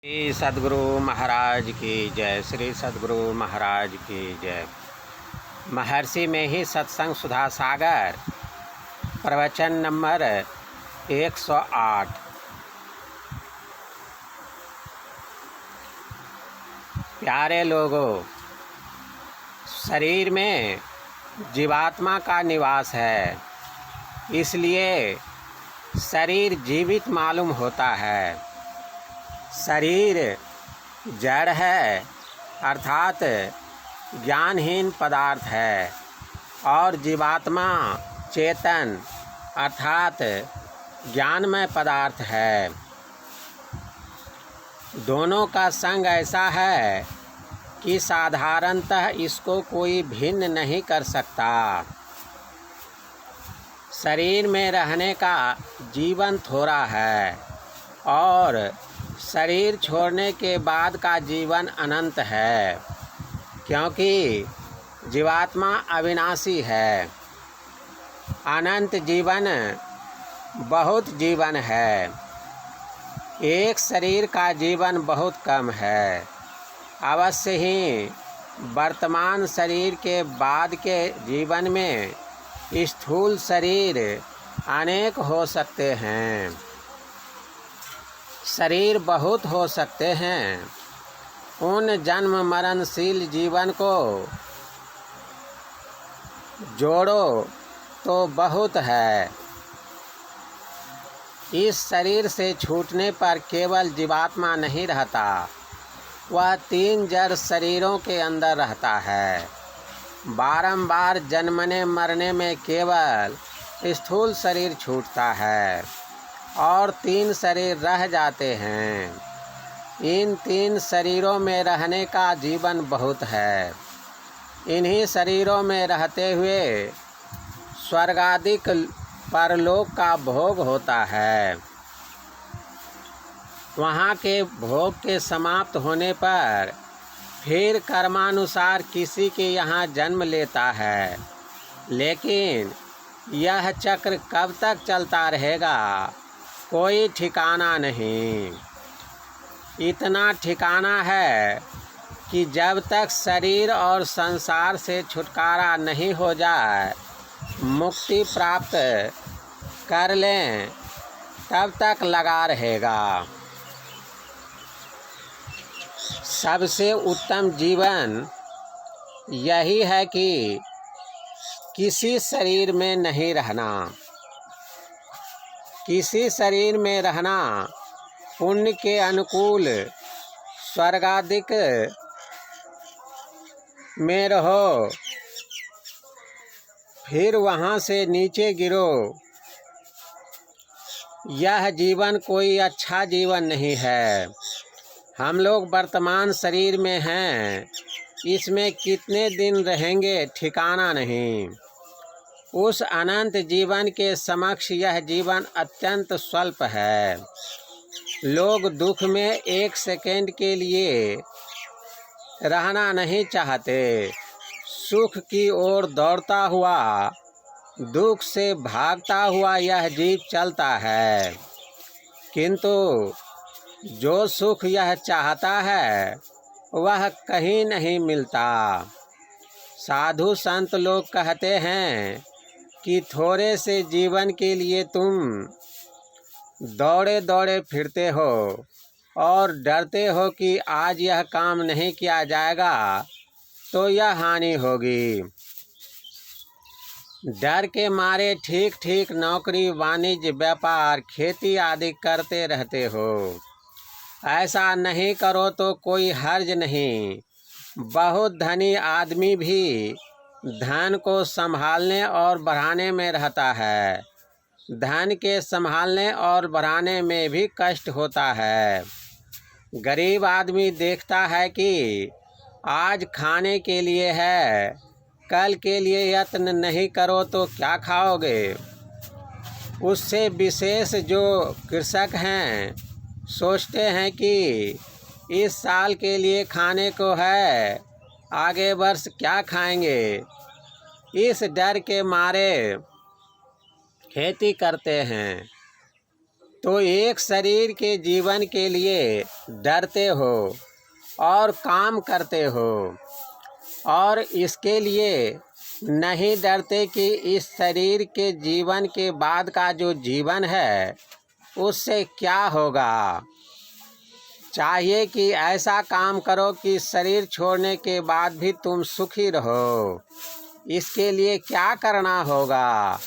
श्री सद्गुरु महाराज की जय। श्री सद्गुरु महाराज की जय। महर्षि में ही सत्संग सुधा सागर प्रवचन नंबर 108। प्यारे लोगों, शरीर में जीवात्मा का निवास है, इसलिए शरीर जीवित मालूम होता है। शरीर जड़ है, अर्थात ज्ञानहीन पदार्थ है, और जीवात्मा चेतन अर्थात ज्ञानमय पदार्थ है। दोनों का संग ऐसा है कि साधारणतः इसको कोई भिन्न नहीं कर सकता। शरीर में रहने का जीवन थोड़ा है और शरीर छोड़ने के बाद का जीवन अनंत है, क्योंकि जीवात्मा अविनाशी है। अनंत जीवन बहुत जीवन है, एक शरीर का जीवन बहुत कम है। अवश्य ही वर्तमान शरीर के बाद के जीवन में स्थूल शरीर अनेक हो सकते हैं, शरीर बहुत हो सकते हैं। उन जन्म मरणशील जीवन को जोड़ो तो बहुत है। इस शरीर से छूटने पर केवल जीवात्मा नहीं रहता, वह 3 जड़ शरीरों के अंदर रहता है। बारंबार जन्मने मरने में केवल स्थूल शरीर छूटता है और 3 शरीर रह जाते हैं। इन 3 शरीरों में रहने का जीवन बहुत है। इन्हीं शरीरों में रहते हुए स्वर्गादिक परलोक का भोग होता है। वहाँ के भोग के समाप्त होने पर फिर कर्मानुसार किसी के यहाँ जन्म लेता है, लेकिन यह चक्र कब तक चलता रहेगा कोई ठिकाना नहीं। इतना ठिकाना है कि जब तक शरीर और संसार से छुटकारा नहीं हो जाए, मुक्ति प्राप्त कर लें, तब तक लगा रहेगा। सबसे उत्तम जीवन यही है कि किसी शरीर में नहीं रहना। किसी शरीर में रहना पुण्य के अनुकूल स्वर्गादिक में रहो, फिर वहाँ से नीचे गिरो। यह जीवन कोई अच्छा जीवन नहीं है। हम लोग वर्तमान शरीर में हैं, इसमें कितने दिन रहेंगे ठिकाना नहीं। उस अनंत जीवन के समक्ष यह जीवन अत्यंत स्वल्प है। लोग दुख में 1 सेकेंड के लिए रहना नहीं चाहते। सुख की ओर दौड़ता हुआ, दुख से भागता हुआ यह जीव चलता है, किंतु जो सुख यह चाहता है वह कहीं नहीं मिलता। साधु संत लोग कहते हैं कि थोड़े से जीवन के लिए तुम दौड़े दौड़े फिरते हो और डरते हो कि आज यह काम नहीं किया जाएगा तो यह हानि होगी। डर के मारे ठीक ठीक नौकरी, वाणिज्य, व्यापार, खेती आदि करते रहते हो। ऐसा नहीं करो तो कोई हर्ज नहीं। बहुत धनी आदमी भी धन को संभालने और बढ़ाने में रहता है। धन के संभालने और बढ़ाने में भी कष्ट होता है। गरीब आदमी देखता है कि आज खाने के लिए है, कल के लिए यत्न नहीं करो तो क्या खाओगे। उससे विशेष जो कृषक हैं सोचते हैं कि इस साल के लिए खाने को है, आगे वर्ष क्या खाएंगे। इस डर के मारे खेती करते हैं। तो एक शरीर के जीवन के लिए डरते हो और काम करते हो, और इसके लिए नहीं डरते कि इस शरीर के जीवन के बाद का जो जीवन है उससे क्या होगा। चाहिए कि ऐसा काम करो कि शरीर छोड़ने के बाद भी तुम सुखी रहो। इसके लिए क्या करना होगा?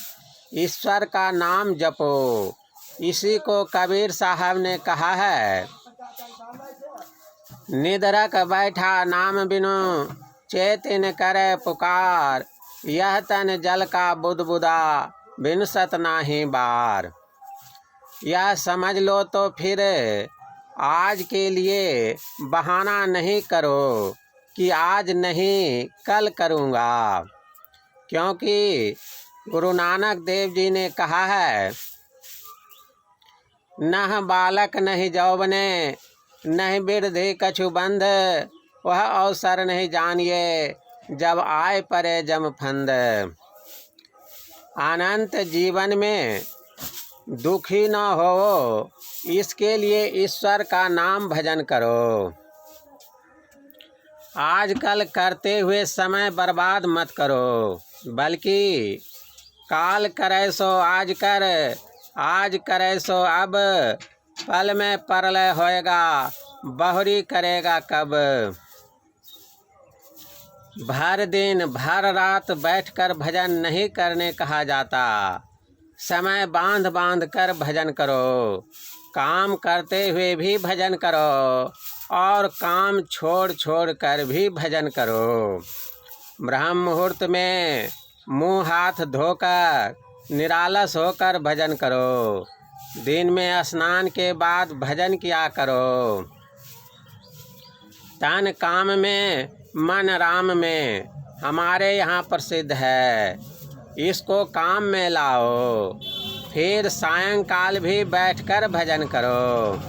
ईश्वर का नाम जपो। इसी को कबीर साहब ने कहा है, निदरक बैठा नाम बिनु चेतिन करे पुकार, यह तन जल का बुदबुदा बिनसत नाही बार। यह समझ लो तो फिर आज के लिए बहाना नहीं करो कि आज नहीं कल करूँगा, क्योंकि गुरु नानक देव जी ने कहा है, नह बालक नहीं जौबने नहीं बिरधि कछु बंध, वह अवसर नहीं जानिए जब आए परे जम फंद। अनंत जीवन में दुखी न हो, इसके लिए ईश्वर का नाम भजन करो। आजकल करते हुए समय बर्बाद मत करो, बल्कि काल करे सो आज कर, आज करे सो अब, पल में परलय होएगा बहुरी करेगा कब। भर दिन भर रात बैठकर भजन नहीं करने कहा जाता, समय बांध बांध कर भजन करो। काम करते हुए भी भजन करो और काम छोड़ छोड़ कर भी भजन करो। ब्रह्म मुहूर्त में मुंह हाथ धोकर निरालस होकर भजन करो। दिन में स्नान के बाद भजन किया करो। तन काम में मन राम में हमारे यहाँ प्रसिद्ध है, इसको काम में लाओ। फिर सायंकाल भी बैठकर भजन करो।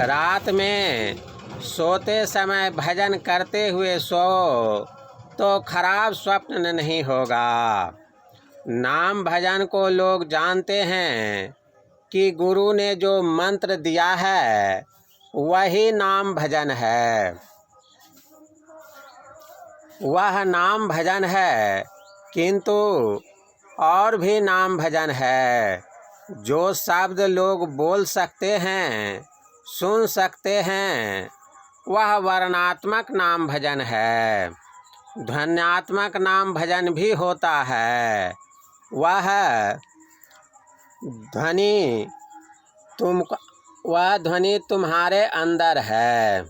रात में सोते समय भजन करते हुए सो तो खराब स्वप्न नहीं होगा। नाम भजन को लोग जानते हैं कि गुरु ने जो मंत्र दिया है वही नाम भजन है। वह नाम भजन है, किंतु और भी नाम भजन है। जो शब्द लोग बोल सकते हैं, सुन सकते हैं, वह वर्णात्मक नाम भजन है। ध्वन्यात्मक नाम भजन भी होता है। वह ध्वनि तुम्हारे अंदर है।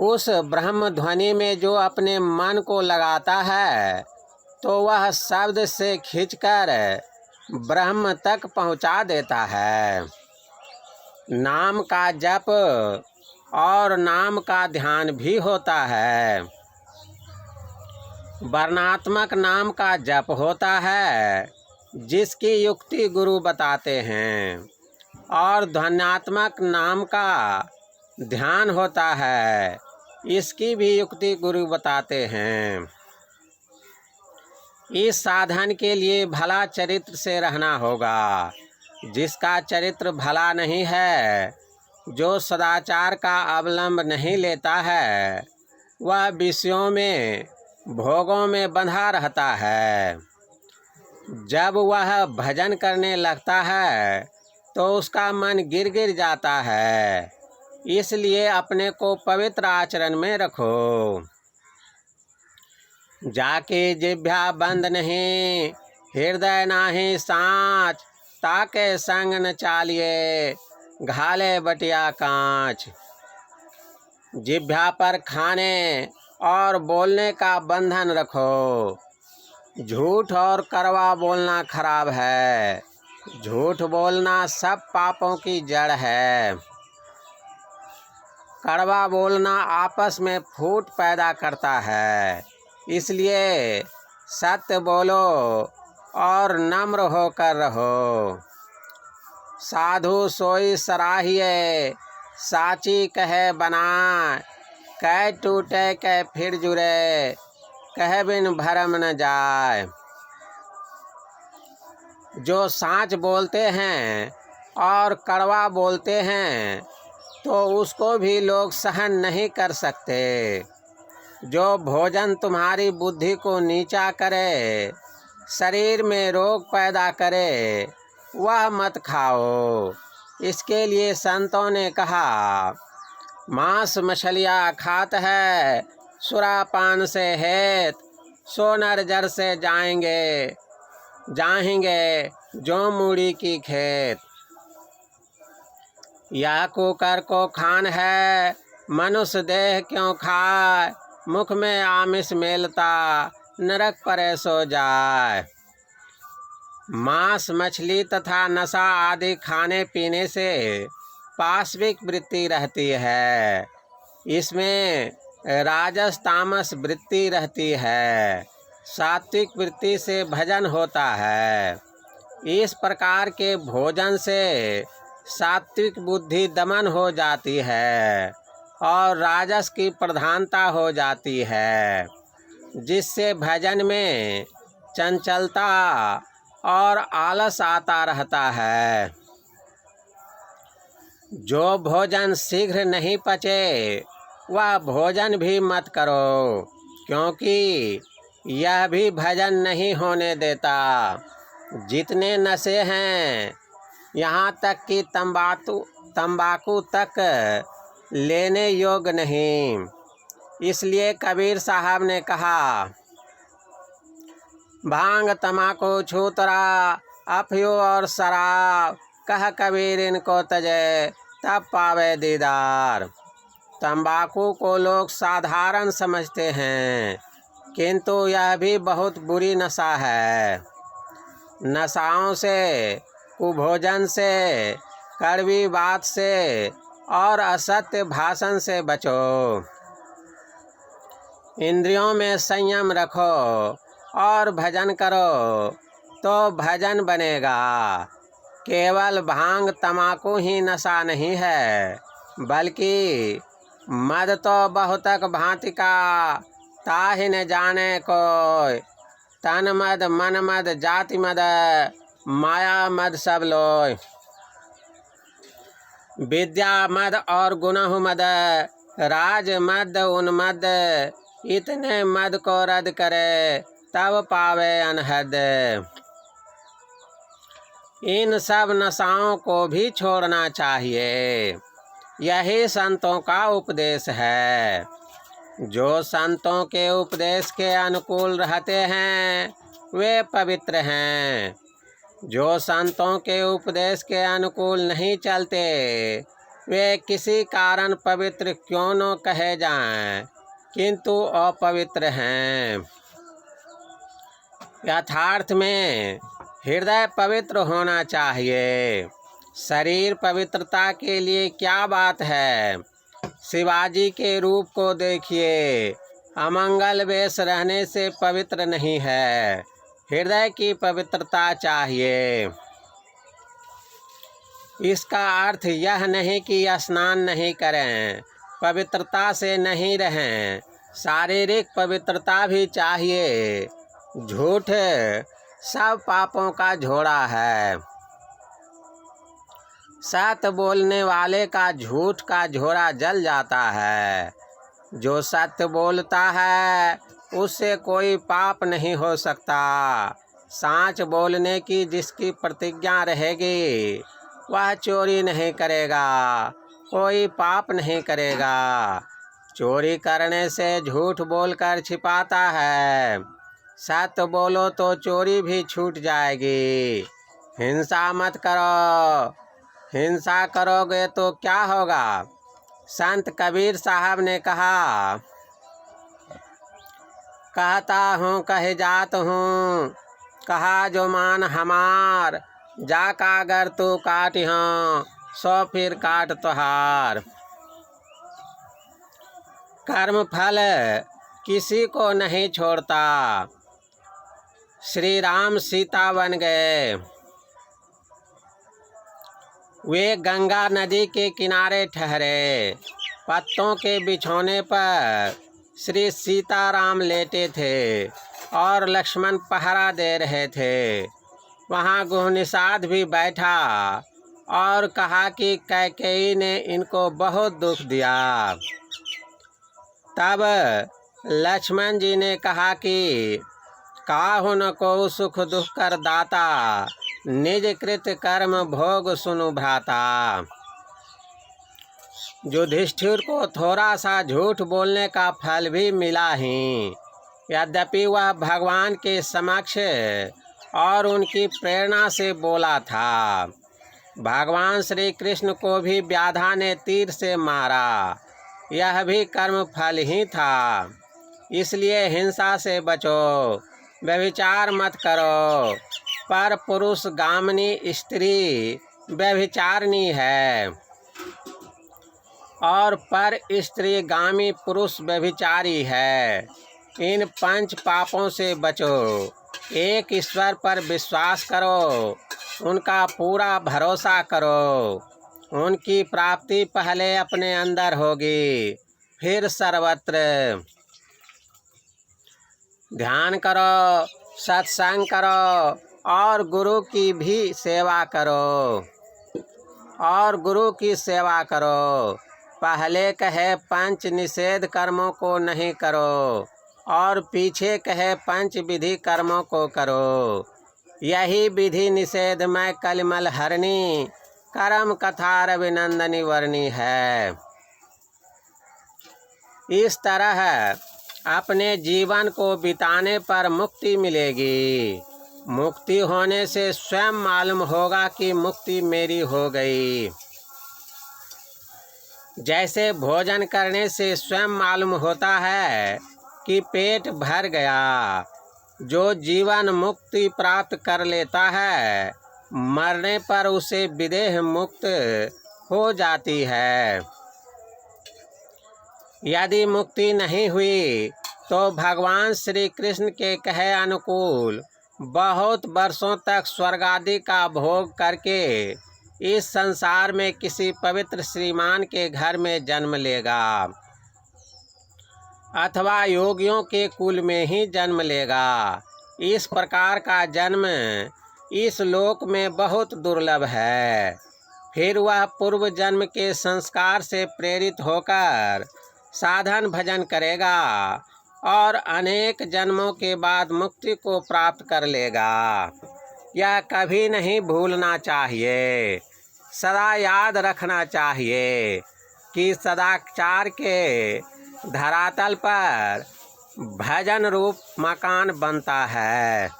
उस ब्रह्म ध्वनि में जो अपने मन को लगाता है तो वह शब्द से खींचकर ब्रह्म तक पहुंचा देता है। नाम का जप और नाम का ध्यान भी होता है। वर्णात्मक नाम का जप होता है जिसकी युक्ति गुरु बताते हैं, और ध्वन्यात्मक नाम का ध्यान होता है, इसकी भी युक्ति गुरु बताते हैं। इस साधन के लिए भला चरित्र से रहना होगा। जिसका चरित्र भला नहीं है, जो सदाचार का अवलंब नहीं लेता है, वह विषयों में भोगों में बंधा रहता है। जब वह भजन करने लगता है तो उसका मन गिर गिर जाता है। इसलिए अपने को पवित्र आचरण में रखो। जाके जिभ्या बंद नहीं, हृदय नाही साँच, ताके संग न चालिए, घाले बटिया कांच। जिभ्या पर खाने और बोलने का बंधन रखो। झूठ और कड़वा बोलना खराब है। झूठ बोलना सब पापों की जड़ है। कड़वा बोलना आपस में फूट पैदा करता है। इसलिए सत्य बोलो और नम्र होकर रहो। साधु सोई सराहिए, साची कहे बनाए, कै टूटे कै फिर जुड़े, कहे बिन भरम न जाए। जो साँच बोलते हैं और कड़वा बोलते हैं तो उसको भी लोग सहन नहीं कर सकते। जो भोजन तुम्हारी बुद्धि को नीचा करे, शरीर में रोग पैदा करे, वह मत खाओ। इसके लिए संतों ने कहा, मांस मछलियाँ खात है, सुरापान से हेत, सो नर जर से जाएंगे जो मूड़ी की खेत। यह कुकर को खान है, मनुष्य देह क्यों खाए, मुख में आमिष मेलता, नरक परे सो जाए। मांस मछली तथा नशा आदि खाने पीने से पाशविक वृत्ति रहती है, इसमें राजस तामस वृत्ति रहती है, सात्विक वृत्ति से भजन होता है। इस प्रकार के भोजन से सात्विक बुद्धि दमन हो जाती है और राजस की प्रधानता हो जाती है, जिससे भजन में चंचलता और आलस आता रहता है। जो भोजन शीघ्र नहीं पचे वह भोजन भी मत करो, क्योंकि यह भी भजन नहीं होने देता। जितने नशे हैं, यहाँ तक कि तंबाकू तक लेने योग्य नहीं। इसलिए कबीर साहब ने कहा, भांग तम्बाकू छूतरा अफियो और शराब, कह कबीर इनको तजे तब पावे दीदार। तंबाकू को लोग साधारण समझते हैं, किंतु यह भी बहुत बुरी नशा है। नशाओं से, कुभोजन से, कड़वी बात से और असत्य भाषण से बचो। इंद्रियों में संयम रखो और भजन करो तो भजन बनेगा। केवल भांग तम्बाकू ही नशा नहीं है, बल्कि मद तो बहुतक भांति का, ताहि न जाने कोय। तन मद, मन मद, जाति मद, माया मद सब लोय। विद्या मद और गुणहु मद, राज मद उन्मद, इतने मद को रद्द करे तब पावे अनहद। इन सब नशाओं को भी छोड़ना चाहिए, यही संतों का उपदेश है। जो संतों के उपदेश के अनुकूल रहते हैं वे पवित्र हैं। जो संतों के उपदेश के अनुकूल नहीं चलते वे किसी कारण पवित्र क्यों न कहे जाएं, किंतु अपवित्र हैं। यथार्थ में हृदय पवित्र होना चाहिए। शरीर पवित्रता के लिए क्या बात है। शिवाजी के रूप को देखिए, अमंगल वेश रहने से पवित्र नहीं है, हृदय की पवित्रता चाहिए। इसका अर्थ यह नहीं कि स्नान नहीं करें, पवित्रता से नहीं रहें, शारीरिक पवित्रता भी चाहिए। झूठ सब पापों का झोड़ा है। सत्य बोलने वाले का झूठ का झोरा जल जाता है। जो सत्य बोलता है उससे कोई पाप नहीं हो सकता। साँच बोलने की जिसकी प्रतिज्ञा रहेगी वह चोरी नहीं करेगा, कोई पाप नहीं करेगा। चोरी करने से झूठ बोलकर छिपाता है, सत्य बोलो तो चोरी भी छूट जाएगी। हिंसा मत करो, हिंसा करोगे तो क्या होगा। संत कबीर साहब ने कहा, कहता हूँ कहे जात हूँ, कहा जो मान हमार, जा कागर तू काटी हूँ, सो फिर काट तुहार। कर्म फल किसी को नहीं छोड़ता। श्री राम सीता बन गए। वे गंगा नदी के किनारे ठहरे। पत्तों के बिछौने पर श्री सीताराम लेटे थे और लक्ष्मण पहरा दे रहे थे। वहाँ गुहनिषाद भी बैठा और कहा कि कैकेयी ने इनको बहुत दुख दिया। तब लक्ष्मण जी ने कहा कि काहु न को सुख दुख कर दाता, निज कृत कर्म भोग सुनु भ्राता। युधिष्ठिर को थोड़ा सा झूठ बोलने का फल भी मिला ही, यद्यपि वह भगवान के समक्ष और उनकी प्रेरणा से बोला था। भगवान श्री कृष्ण को भी व्याधा ने तीर से मारा, यह भी कर्म फल ही था। इसलिए हिंसा से बचो, व्यभिचार मत करो। पर पुरुष गामिनी स्त्री व्यभिचारिणी है और पर स्त्री गामी पुरुष व्यभिचारी है। इन 5 पापों से बचो। एक ईश्वर पर विश्वास करो, उनका पूरा भरोसा करो। उनकी प्राप्ति पहले अपने अंदर होगी, फिर सर्वत्र। ध्यान करो, सत्संग करो और गुरु की भी सेवा करो पहले कहे 5 निषेध कर्मों को नहीं करो और पीछे कहे 5 विधि कर्मों को करो। यही विधि निषेध में कलिमल हरणी, कर्म कथा रविनंदनी वर्णी है। इस तरह अपने जीवन को बिताने पर मुक्ति मिलेगी। मुक्ति होने से स्वयं मालूम होगा कि मुक्ति मेरी हो गई। जैसे भोजन करने से स्वयं मालूम होता है कि पेट भर गया। जो जीवन मुक्ति प्राप्त कर लेता है, मरने पर उसे विदेह मुक्त हो जाती है। यदि मुक्ति नहीं हुई तो भगवान श्री कृष्ण के कहे अनुकूल बहुत वर्षों तक स्वर्ग आदि का भोग करके इस संसार में किसी पवित्र श्रीमान के घर में जन्म लेगा अथवा योगियों के कुल में ही जन्म लेगा। इस प्रकार का जन्म इस लोक में बहुत दुर्लभ है। फिर वह पूर्व जन्म के संस्कार से प्रेरित होकर साधन भजन करेगा और अनेक जन्मों के बाद मुक्ति को प्राप्त कर लेगा। यह कभी नहीं भूलना चाहिए, सदा याद रखना चाहिए कि सदाचार के धरातल पर भजन रूप मकान बनता है।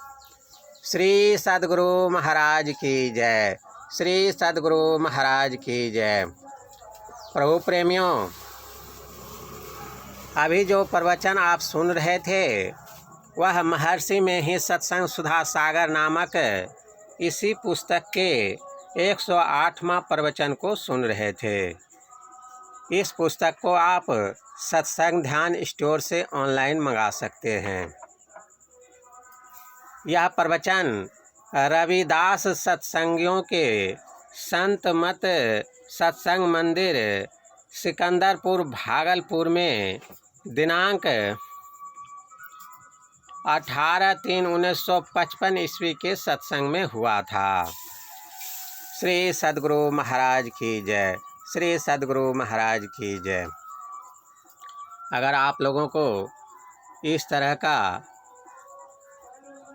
श्री सद्गुरु महाराज की जय। श्री सद्गुरु महाराज की जय। प्रभु प्रेमियों, अभी जो प्रवचन आप सुन रहे थे वह महर्षि में ही सत्संग सुधा सागर नामक इसी पुस्तक के 108वां प्रवचन को सुन रहे थे। इस पुस्तक को आप सत्संग ध्यान स्टोर से ऑनलाइन मंगा सकते हैं। यह प्रवचन रविदास सत्संगियों के संत मत सत्संग मंदिर सिकंदरपुर भागलपुर में दिनांक 18/3/1955 ईस्वी के सत्संग में हुआ था। श्री सद्गुरु महाराज की जय। श्री सद्गुरु महाराज की जय। अगर आप लोगों को इस तरह का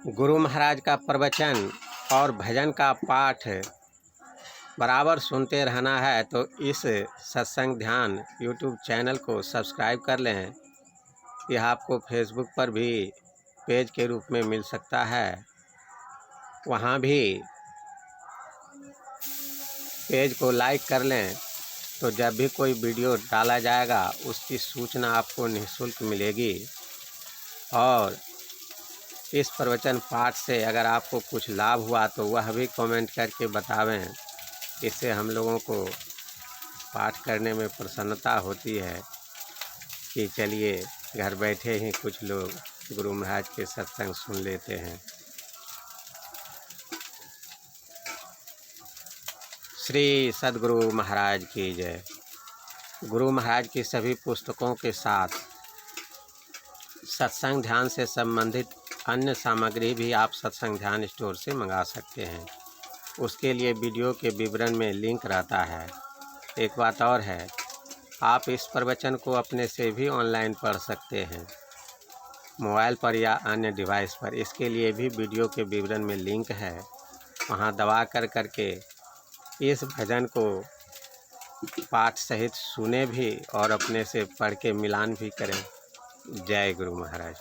गुरु महाराज का प्रवचन और भजन का पाठ बराबर सुनते रहना है तो इस सत्संग ध्यान यूट्यूब चैनल को सब्सक्राइब कर लें। यह आपको फेसबुक पर भी पेज के रूप में मिल सकता है। वहाँ भी पेज को लाइक कर लें तो जब भी कोई वीडियो डाला जाएगा उसकी सूचना आपको निःशुल्क मिलेगी। और इस प्रवचन पाठ से अगर आपको कुछ लाभ हुआ तो वह भी कमेंट करके बतावें। इससे हम लोगों को पाठ करने में प्रसन्नता होती है कि चलिए घर बैठे ही कुछ लोग गुरु महाराज के सत्संग सुन लेते हैं। श्री सद्गुरु महाराज की जय। गुरु महाराज की सभी पुस्तकों के साथ सत्संग ध्यान से संबंधित अन्य सामग्री भी आप सत्संग ध्यान स्टोर से मंगा सकते हैं। उसके लिए वीडियो के विवरण में लिंक रहता है। एक बात और है, आप इस प्रवचन को अपने से भी ऑनलाइन पढ़ सकते हैं, मोबाइल पर या अन्य डिवाइस पर। इसके लिए भी वीडियो के विवरण में लिंक है, वहां दबा करके इस भजन को पाठ सहित सुने भी और अपने से पढ़ के मिलान भी करें। जय गुरु महाराज।